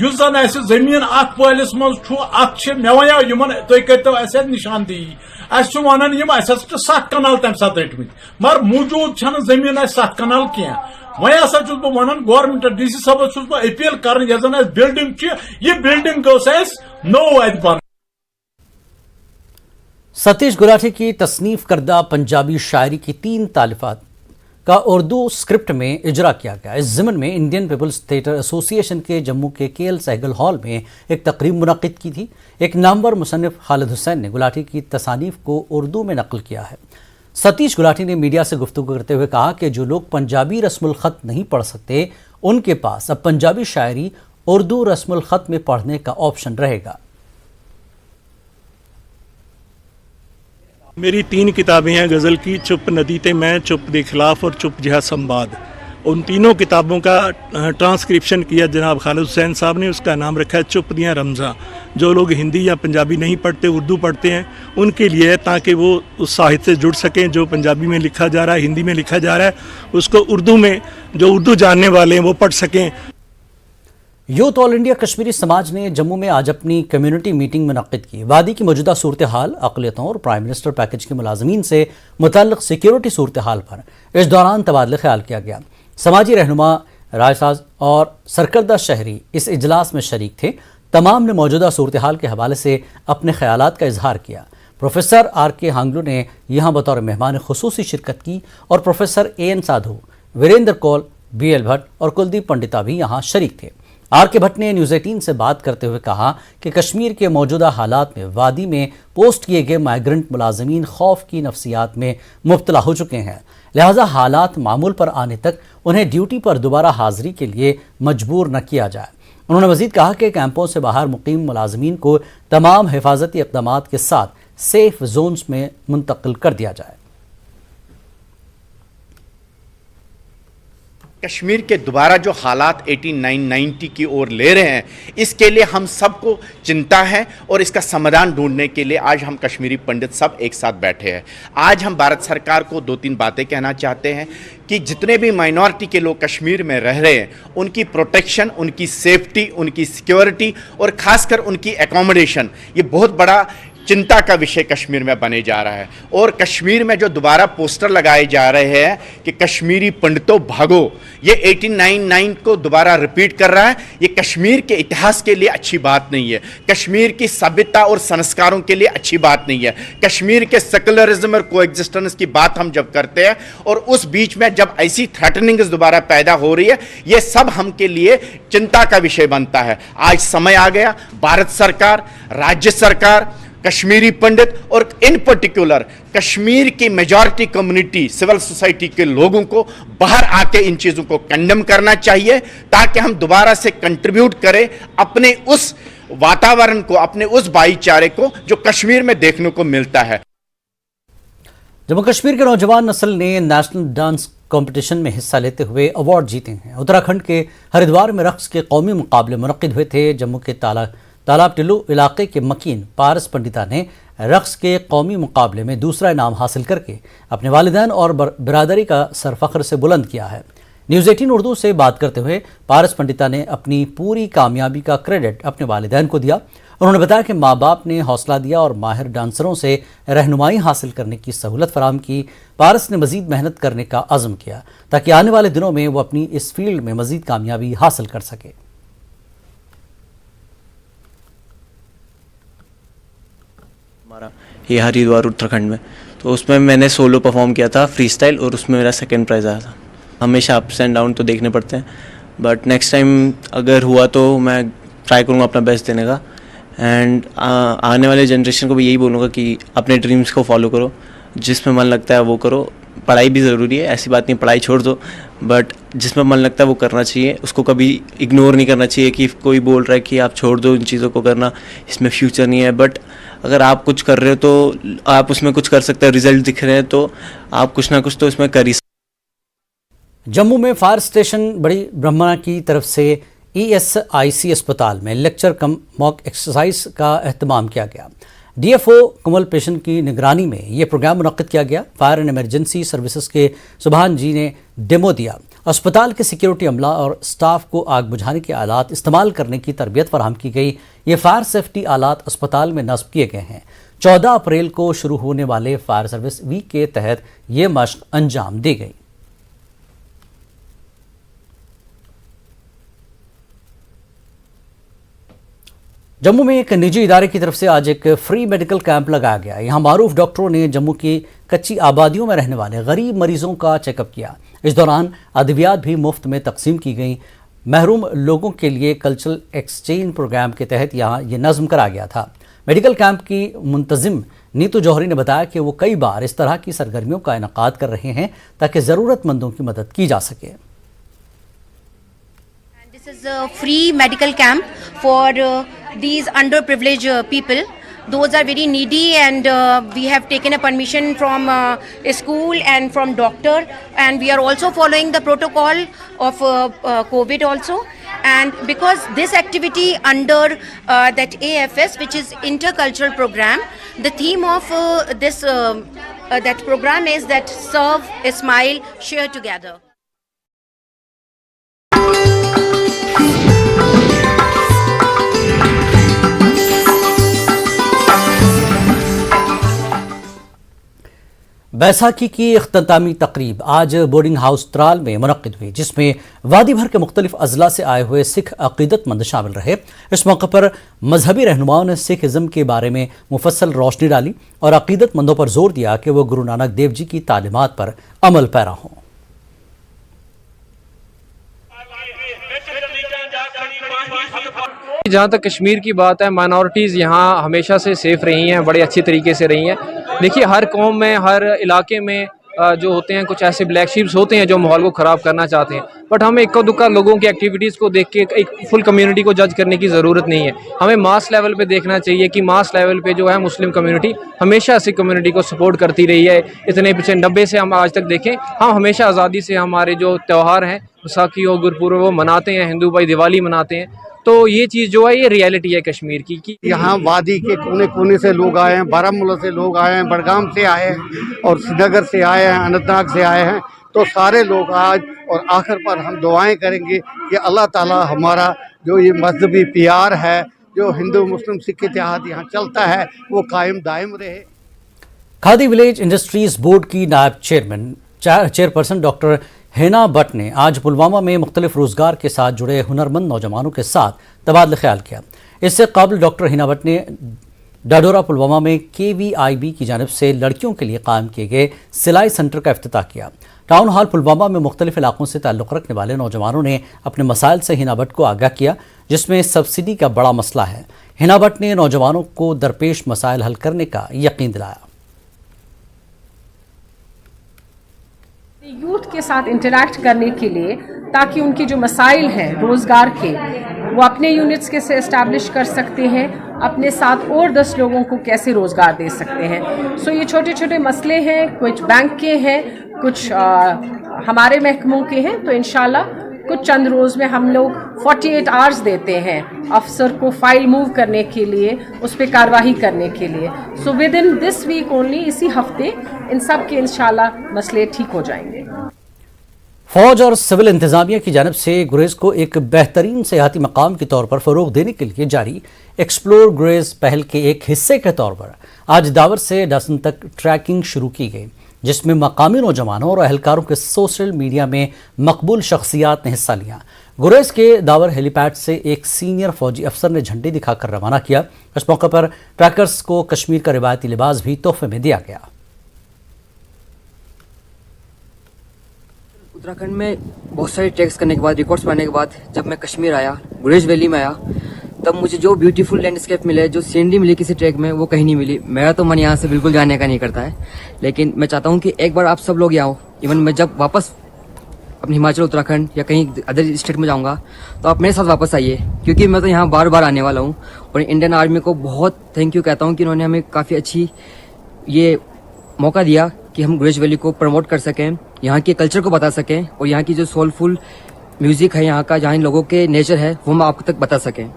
यह जन ऐसे जमीन अत पहलिस मज मे वया तुम कर निशानदेही वन 7 कनाल तम सात रटमत, मगर मौजूद जमीन 7 कनाल क्या वह हसा बह वन गवर्नमेंट DC साहब अपील कर बिल्डिंग यह बिल्डिंग नो बन। सतीश गुलाटी की तसनीफ करदा पंजाबी शायरी की 3 तालिफात का उर्दू स्क्रिप्ट में इजरा किया गया। इस ज़िमन में इंडियन पीपल्स थिएटर एसोसिएशन के जम्मू के KL सहगल हॉल में एक तकरीब मुनक़िद की थी। एक नामवर मुसन्निफ खालिद हुसैन ने गुलाटी की तसानीफ को उर्दू में नकल किया है। सतीश गुलाटी ने मीडिया से गुफ्तगू करते हुए कहा कि जो लोग पंजाबी रस्मुल ख़त नहीं पढ़ सकते उनके पास अब पंजाबी शायरी उर्दू रस्मुल ख़त में पढ़ने का ऑप्शन रहेगा। मेरी 3 किताबें हैं गज़ल की, चुप नदी ते मैं, चुप दे खिलाफ और चुप जहा संवाद। उन तीनों किताबों का ट्रांसक्रिप्शन किया जनाब खालिद हुसैन साहब ने। उसका नाम रखा है चुप दियाँ रमज़ा। जो लोग हिंदी या पंजाबी नहीं पढ़ते, उर्दू पढ़ते हैं, उनके लिए है, ताकि वो उस साहित्य से जुड़ सकें जो पंजाबी में लिखा जा रहा है, हिंदी में लिखा जा रहा है, उसको उर्दू में जो उर्दू जानने वाले हैं वो पढ़ सकें। यूथ ऑल इंडिया कश्मीरी समाज ने जम्मू में आज अपनी कम्युनिटी मीटिंग मुनक्किद की। वादी की मौजूदा सूरत हाल, अक़लियतों और प्राइम मिनिस्टर पैकेज के मुलाजमीन से मुतल्लिक़ सिक्योरिटी सूरत हाल पर इस दौरान तबादला ख्याल किया गया। समाजी रहनुमा, रायसाज और सरकर्दा शहरी इस इजलास में शरीक थे। तमाम ने मौजूदा सूरत हाल के हवाले से अपने ख्यालात का इजहार किया। प्रोफेसर RK हांगलू ने यहाँ बतौर मेहमान खुसूसी शिरकत की और professor AN Sadhu, Virendra Kaul, BL Bhat और कुलदीप पंडिता भी यहाँ शरीक थे। RK भट्ट ने न्यूज़ 18 से बात करते हुए कहा कि कश्मीर के मौजूदा हालात में वादी में पोस्ट किए गए माइग्रेंट मुलाजमीन खौफ की नफ्सियात में मुब्तला हो चुके हैं, लिहाजा हालात मामूल पर आने तक उन्हें ड्यूटी पर दोबारा हाजिरी के लिए मजबूर न किया जाए। उन्होंने मजीद कहा कि कैंपों से बाहर मुकीम मुलाजमीन को तमाम हिफाजती इक़दामात के साथ सेफ जोन्स में मुंतकिल कर दिया जाए। कश्मीर के दोबारा जो हालात 89-90 की ओर ले रहे हैं, इसके लिए हम सबको चिंता है और इसका समाधान ढूंढने के लिए आज हम कश्मीरी पंडित सब एक साथ बैठे हैं। आज हम भारत सरकार को 2-3 बातें कहना चाहते हैं कि जितने भी माइनॉरिटी के लोग कश्मीर में रह रहे हैं, उनकी प्रोटेक्शन, उनकी सेफ्टी, उनकी सिक्योरिटी और ख़ासकर उनकी एकोमोडेशन, ये बहुत बड़ा चिंता का विषय कश्मीर में बने जा रहा है। और कश्मीर में जो दोबारा पोस्टर लगाए जा रहे हैं कि कश्मीरी पंडितों भागो, ये 1899 को दोबारा रिपीट कर रहा है। ये कश्मीर के इतिहास के लिए अच्छी बात नहीं है, कश्मीर की सभ्यता और संस्कारों के लिए अच्छी बात नहीं है। कश्मीर के सेकुलरिज्म और कोएग्जिस्टेंस की बात हम जब करते हैं और उस बीच में जब ऐसी थ्रेटनिंग्स दोबारा पैदा हो रही है, ये सब हम के लिए चिंता का विषय बनता है। आज समय आ गया, भारत सरकार, राज्य सरकार, कश्मीरी पंडित और इन पर्टिकुलर कश्मीर की मेजॉरिटी कम्युनिटी, सिविल सोसाइटी के लोगों को बाहर आके इन चीज़ों को कंडेम करना चाहिए, ताकि हम दोबारा से कंट्रीब्यूट करें अपने उस वातावरण को, अपने उस भाईचारे को जो कश्मीर में देखने को मिलता है। जम्मू कश्मीर के नौजवान नस्ल ने नेशनल डांस कंपटीशन में हिस्सा लेते हुए अवार्ड जीते हैं। उत्तराखंड के हरिद्वार में रक्स के कौमी मुकाबले मुनक्किद हुए थे। जम्मू के तालाब टिल्लू इलाके के मकीन पारस पंडिता ने रक्स के कौमी मुकाबले में दूसरा इनाम हासिल करके अपने वालिदैन और बिरादरी का सर फख्र से बुलंद किया है। न्यूज़ 18 उर्दू से बात करते हुए पारस पंडिता ने अपनी पूरी कामयाबी का क्रेडिट अपने वालिदैन को दिया। उन्होंने बताया कि माँ बाप ने हौसला दिया और माहिर डांसरों से रहनुमाई हासिल करने की सहूलत फराहम की। पारस ने मजीद मेहनत करने का अज़्म किया ताकि आने वाले दिनों में वो अपनी इस फील्ड में मजीद कामयाबी हासिल कर सके। हमारा ये हरिद्वार उत्तराखंड में, तो उसमें मैंने सोलो परफॉर्म किया था फ्री स्टाइल, और उसमें मेरा 2nd प्राइज़ आया था। हमेशा अप्स एंड डाउन तो देखने पड़ते हैं, बट नेक्स्ट टाइम अगर हुआ तो मैं ट्राई करूँगा अपना बेस्ट देने का। एंड आने वाले जनरेशन को भी यही बोलूँगा कि अपने ड्रीम्स को फॉलो करो, जिसमें मन लगता है वो करो। पढ़ाई भी ज़रूरी है, ऐसी बात नहीं पढ़ाई छोड़ दो, बट जिसमें मन लगता है वो करना चाहिए। उसको कभी इग्नोर नहीं करना चाहिए कि कोई बोल रहा है कि आप छोड़ दो इन चीज़ों को करना, इसमें फ्यूचर नहीं है। बट अगर आप कुछ कर रहे हो तो आप उसमें कुछ कर सकते हो, रिजल्ट दिख रहे हैं तो आप कुछ ना कुछ तो इसमें कर ही। जम्मू में फायर स्टेशन बड़ी ब्रह्मा की तरफ से ESIC अस्पताल में लेक्चर कम मॉक एक्सरसाइज का एहतमाम किया गया। DFO कमल पेशन की निगरानी में ये प्रोग्राम मुनक्किद किया गया। फायर एंड इमरजेंसी सर्विसेज के सुबहान जी ने डेमो दिया। अस्पताल के सिक्योरिटी अमला और स्टाफ को आग बुझाने के आलात इस्तेमाल करने की तरबियत फराहम की गई। ये फायर सेफ्टी आलात अस्पताल में नस्ब किए गए हैं। 14 अप्रैल को शुरू होने वाले फायर सर्विस वीक के तहत ये मशक अंजाम दी गई। जम्मू में एक निजी इदारे की तरफ से आज एक फ्री मेडिकल कैंप लगाया गया। यहाँ मारूफ डॉक्टरों ने जम्मू की कच्ची आबादियों में रहने वाले गरीब मरीजों का चेकअप किया। इस दौरान अद्वियात भी मुफ्त में तकसीम की गई। महरूम लोगों के लिए कल्चरल एक्सचेंज प्रोग्राम के तहत यहाँ ये नज़्म करा गया था। मेडिकल कैंप की मुंतजिम नीतू जौहरी ने बताया कि वो कई बार इस तरह की सरगर्मियों का इनेकाद कर रहे हैं ताकि ज़रूरतमंदों की मदद की जा सके। This is a free medical camp for these underprivileged people. Those are very needy, and we have taken a permission from a school and from doctor, and we are also following the protocol of COVID also. And because this activity under that AFS, which is intercultural program, the theme of that program is that serve, smile, share together. Baisakhi की इख्तितामी तकरीब आज boarding house Tral में मुनक्किद हुई, जिसमें वादी भर के मुख्तलिफ अजला से आए हुए सिख अकीदतमंद शामिल रहे। इस मौके पर मजहबी रहनुमाओं ने सिखिज़्म के बारे में मुफस्सल रोशनी डाली और अकीदतमंदों पर जोर दिया कि वो गुरु नानक देव जी की तालीमात पर अमल पैरा हों। जहाँ तक कश्मीर की बात है, माइनॉरिटीज़ यहाँ हमेशा से सेफ़ रही हैं, बड़े अच्छी तरीके से रही हैं। देखिए, हर कौम में, हर इलाके में जो होते हैं कुछ ऐसे ब्लैक शीप्स होते हैं जो माहौल को ख़राब करना चाहते हैं, बट हमें इक्का दुक्का लोगों की एक्टिविटीज़ को देख के एक फुल कम्युनिटी को जज करने की ज़रूरत नहीं है। हमें मास लेवल पे देखना चाहिए कि मास लेवल पे जो है मुस्लिम कम्युनिटी हमेशा सिख कम्युनिटी को सपोर्ट करती रही है। इतने पीछे 90 से हम आज तक देखें, हम हमेशा आज़ादी से हमारे जो त्यौहार हैं, बैसाखी और गुरपुरब, वो मनाते हैं। हिंदू भाई दिवाली मनाते हैं। तो ये चीज़ जो है, ये रियलिटी है कश्मीर की कि यहाँ वादी के कोने कोने से लोग आए हैं, बारामूला से लोग आए हैं, बड़गाम से आए हैं और श्रीनगर से आए हैं, अनंतनाग से आए हैं। तो सारे लोग आज और आखिर पर हम दुआएं करेंगे कि अल्लाह ताला हमारा जो ये मजहबी प्यार है, जो हिंदू मुस्लिम सिख इत्तेहाद यहाँ चलता है, वो कायम दायम रहे। खादी विलेज इंडस्ट्रीज बोर्ड की नायब चेयरपर्सन डॉक्टर हिना भट्ट ने आज पुलवामा में मुख्तलिफ रोजगार के साथ जुड़े हुनरमंद नौजवानों के साथ तबादला ख्याल किया। इससे कबल डॉक्टर हिना भट्ट ने डाडोरा पुलवामा में KVIB की जानिब से लड़कियों के लिए कायम किए गए सिलाई सेंटर का इफ्तिताह किया। टाउन हॉल पुलवामा में मुख्तलिफ इलाकों से ताल्लुक़ रखने वाले नौजवानों ने अपने मसाइल से हिना भट्ट को आगाह किया, जिसमें सब्सिडी का बड़ा मसला है। हिना भट्ट ने नौजवानों को दरपेश मसाइल हल करने का यकीन दिलाया। यूथ के साथ इंटरैक्ट करने के लिए, ताकि उनके जो मसाइल हैं रोज़गार के, वो अपने यूनिट्स कैसे इस्टेब्लिश कर सकते हैं, अपने साथ और 10 लोगों को कैसे रोज़गार दे सकते हैं। सो ये छोटे छोटे मसले हैं, कुछ बैंक के हैं, कुछ हमारे महकमों के हैं। तो इंशाल्लाह कुछ चंद रोज़ में हम लोग 48 आवर्स देते हैं अफसर को फाइल मूव करने के लिए, उस पर कार्रवाई करने के लिए। So within this week only, इसी हफ्ते इन सब के इंशाल्लाह मसले ठीक हो जाएंगे। फौज और सिविल इंतजामिया की जानिब से गुरेज को एक बेहतरीन सियाहती मकाम के तौर पर फ़रोग़ देने के लिए जारी एक्सप्लोर गुरेज पहल के एक हिस्से के तौर पर आज दावर से डसन तक ट्रैकिंग शुरू की गई, जिसमें मकामी नौजवानों और अहलकारों के सोशल मीडिया में मकबूल शख्सियात ने हिस्सा लिया। गुरेज के दावर हेलीपैड से एक सीनियर फौजी अफसर ने झंडी दिखाकर रवाना किया। इस मौके पर ट्रैकर्स को कश्मीर का रिवायती लिबास भी तोहफे में दिया गया। उत्तराखंड में बहुत सारे ट्रैक्स करने के बाद, रिकॉर्ड्स बनाने के बाद, जब मैं कश्मीर आया, गुरेज वैली में आया, तब मुझे जो ब्यूटीफुल लैंडस्केप मिले, जो सीनरी मिली किसी ट्रैक में, वो कहीं नहीं मिली। मेरा तो मन यहाँ से बिल्कुल जाने का नहीं करता है, लेकिन मैं चाहता हूँ कि एक बार आप सब लोग यहाँ आओ। इवन मैं जब वापस अपने हिमाचल, उत्तराखंड या कहीं अदर स्टेट में जाऊँगा, तो आप मेरे साथ वापस आइए, क्योंकि मैं तो यहाँ बार बार आने वाला हूँ। और इंडियन आर्मी को बहुत थैंक यू कहता हूँ कि उन्होंने हमें काफ़ी अच्छी ये मौका दिया कि हम गुरेज वैली को प्रमोट कर सकें, यहाँ के कल्चर को बता सकें, और यहाँ की जो सोलफुल म्यूजिक है यहाँ का, जहाँ इन लोगों के नेचर है, वो हम आपको तक बता सकें।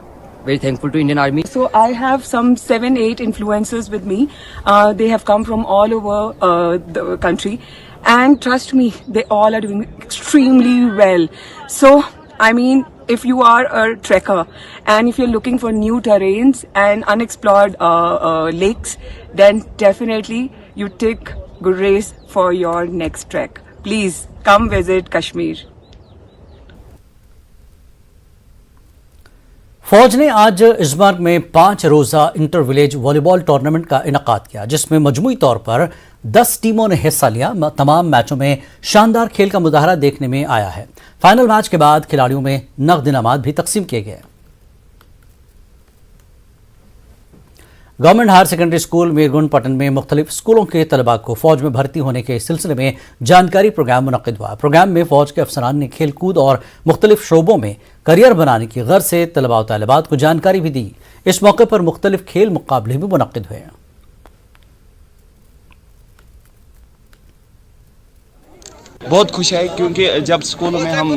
Very thankful to Indian Army. So I have some 7-8 influencers with me. They have come from all over the country, and trust me, they all are doing extremely well. So I mean, if you are a trekker and if you're looking for new terrains and unexplored lakes, then definitely you take Gurez for your next trek. Please come visit Kashmir. फौज ने आज इज़मार्ग में 5 रोज़ा inter village volleyball tournament का इनेकाद किया, जिसमें मजमूई तौर पर 10 टीमों ने हिस्सा लिया। तमाम मैचों में शानदार खेल का मुजाहरा देखने में आया है। फाइनल मैच के बाद खिलाड़ियों में नकद इनामात भी तकसीम किए गए। Government higher secondary school Mirgund Pattan में मुख्तलिफ स्कूलों के तलबा को फौज में भर्ती होने के सिलसिले में जानकारी प्रोग्राम मुनक्किद हुआ। प्रोग्राम में फौज के अफसरान ने खेल कूद और मुख्तलिफ शोबों में करियर बनाने की गर्ज से तलबा और तालिबात को जानकारी भी दी। इस मौके पर मुख्तलिफ खेल मुकाबले भी मुनक्किद हुए। बहुत खुश है, क्योंकि जब स्कूलों में हम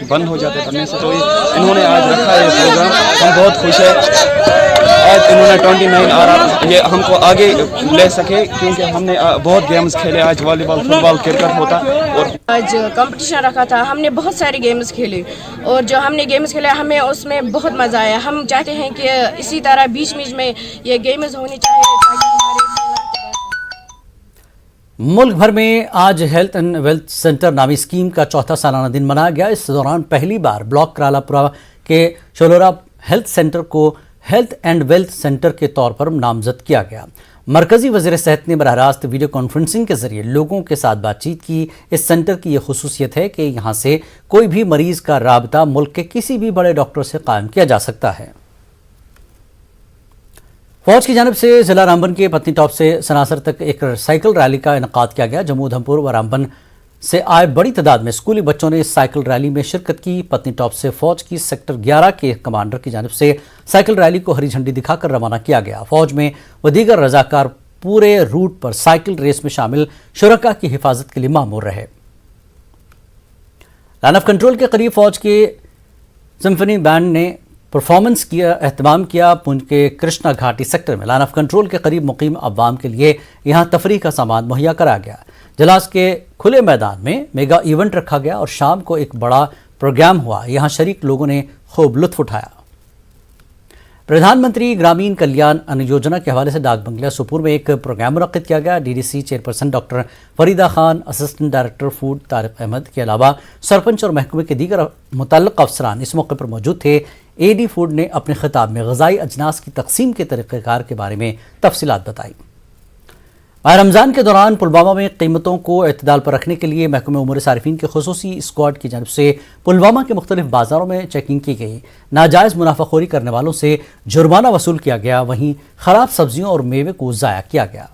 बंद हो जाते पढ़ने से, तो इन्होंने आज रखा है प्रोग्राम, हम बहुत खुश है। आज इन्होंने 29 और ये हमको आगे ले सके, क्योंकि हमने बहुत गेम्स खेले। आज वॉलीबॉल, फुटबॉल, क्रिकेट होता, और आज कंपटीशन रखा था, हमने बहुत सारे गेम्स खेले, और जो हमने गेम्स खेले हमें उसमें बहुत मज़ा आया। हम चाहते हैं कि इसी तरह बीच बीच में ये गेम्स होनी चाहिए। मुल्क भर में आज हेल्थ एंड वेल्थ सेंटर नामी स्कीम का चौथा सालाना दिन मनाया गया। इस दौरान पहली बार ब्लॉक करालापुरा के शोलोरा हेल्थ सेंटर को हेल्थ एंड वेल्थ सेंटर के तौर पर नामजद किया गया। मरकजी वज़ीर सेहत ने बराह रास्त वीडियो कॉन्फ्रेंसिंग के जरिए लोगों के साथ बातचीत की। इस सेंटर की यह खुसूसियत है कि यहाँ से कोई भी मरीज का राबता मुल्क के किसी भी बड़े डॉक्टर से कायम किया जा सकता है। फौज की जानिब से जिला रामबन के पत्नी टॉप से सनासर तक एक साइकिल रैली का इनकाद किया गया। जम्मू उधमपुर व रामबन से आए बड़ी तादाद में स्कूली बच्चों ने इस साइकिल रैली में शिरकत की। पत्नी टॉप से फौज की सेक्टर 11 के कमांडर की जानिब से साइकिल रैली को हरी झंडी दिखाकर रवाना किया गया। फौज में व दीगर रजाकार पूरे रूट पर साइकिल रेस में शामिल शुरका की हिफाजत के लिए मामूर रहे। लाइन ऑफ कंट्रोल के करीब फौज के सिम्फनी बैंड ने परफॉर्मेंस किया एहतमाम किया। पुंछ के कृष्णा घाटी सेक्टर में लाइन ऑफ कंट्रोल के करीब मुकीम अवाम के लिए यहां तफरीह का सामान मुहैया कराया गया। जलास के खुले मैदान में मेगा इवेंट रखा गया और शाम को एक बड़ा प्रोग्राम हुआ। यहां शरीक लोगों ने खूब लुत्फ उठाया। प्रधानमंत्री ग्रामीण कल्याण अन्न योजना के हवाले से डाक बंगला सुपुर में एक प्रोग्राम मुनक्किद किया गया। DDC chairperson doctor Farida Khan, assistant director food Tariq Ahmed के अलावा सरपंच और महकमे के दीगर मुतल्लिक़ अफसरान इस मौके पर मौजूद थे। एडी फूड ने अपने खिताब में ग़िज़ाई अजनास की तकसीम के तरीक़ेकार के बारे में तफसीलात बताई। माह रमज़ान के दौरान पुलवामा में कीमतों को एतदाल पर रखने के लिए महकमे उमूर सारिफीन के खुसूसी स्क्वाड की जानिब से पुलवामा के मुख्तलिफ बाज़ारों में चेकिंग की गई। नाजायज़ मुनाफाखोरी करने वालों से जुर्माना वसूल किया गया। वहीं ख़राब सब्जियों और मेवे को ज़ाया किया गया।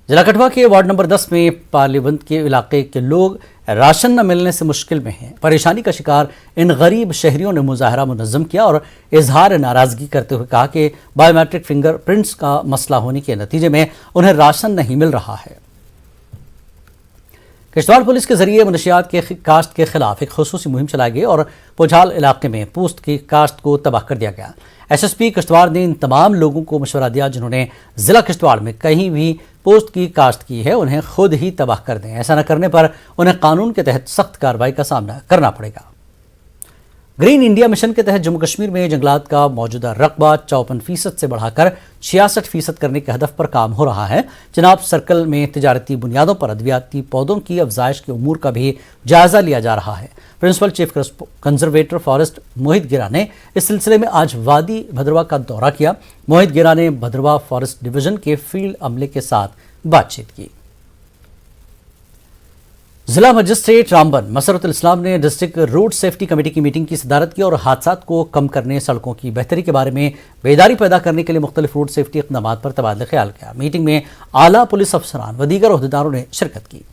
जिला कठुआ के वार्ड नंबर 10 में पार्लिबंद के इलाके के लोग राशन न मिलने से मुश्किल में हैं। परेशानी का शिकार इन गरीब शहरियों ने मुजाहरा मुनज़्ज़म किया और इजहार नाराज़गी करते हुए कहा कि बायोमेट्रिक फिंगरप्रिंट्स का मसला होने के नतीजे में उन्हें राशन नहीं मिल रहा है। किश्तवाड़ पुलिस के जरिए मनशियात के काश्त के खिलाफ एक खुसूसी मुहिम चलाई गई और पुझाल इलाके में पोस्त की काश्त को तबाह कर दिया गया। SSP किश्तवाड़ ने इन तमाम लोगों को मशवरा दिया जिन्होंने जिला किश्तवाड़ में कहीं भी पोस्ट की काश्त की है उन्हें खुद ही तबाह कर दें। ऐसा न करने पर उन्हें कानून के तहत सख्त कार्रवाई का सामना करना पड़ेगा। ग्रीन इंडिया मिशन के तहत जम्मू कश्मीर में जंगलात का मौजूदा रकबा 54% से बढ़ाकर 66% करने के हदफ पर काम हो रहा है। चिनाब सर्कल में तिजारती बुनियादों पर अद्वियाती पौधों की अफजाइश के उमूर का भी जायजा लिया जा रहा है। प्रिंसिपल चीफ कंजर्वेटर फॉरेस्ट मोहित गिरा ने इस सिलसिले में आज वादी भद्रवा का दौरा किया। मोहित गिरा ने भद्रवा फॉरेस्ट डिवीजन के फील्ड अमले के साथ बातचीत की। जिला मजिस्ट्रेट रामबन मसरतुल इस्लाम ने डिस्ट्रिक्ट रोड सेफ्टी कमेटी की मीटिंग की सदारत की और हादसात को कम करने, सड़कों की बेहतरी के बारे में बेदारी पैदा करने के लिए मुख्तलिफ रोड सेफ्टी इक़दामात पर तबादला ख्याल किया। मीटिंग में आला पुलिस अफसरान व दीगर ओहदेदारों ने शिरकत की।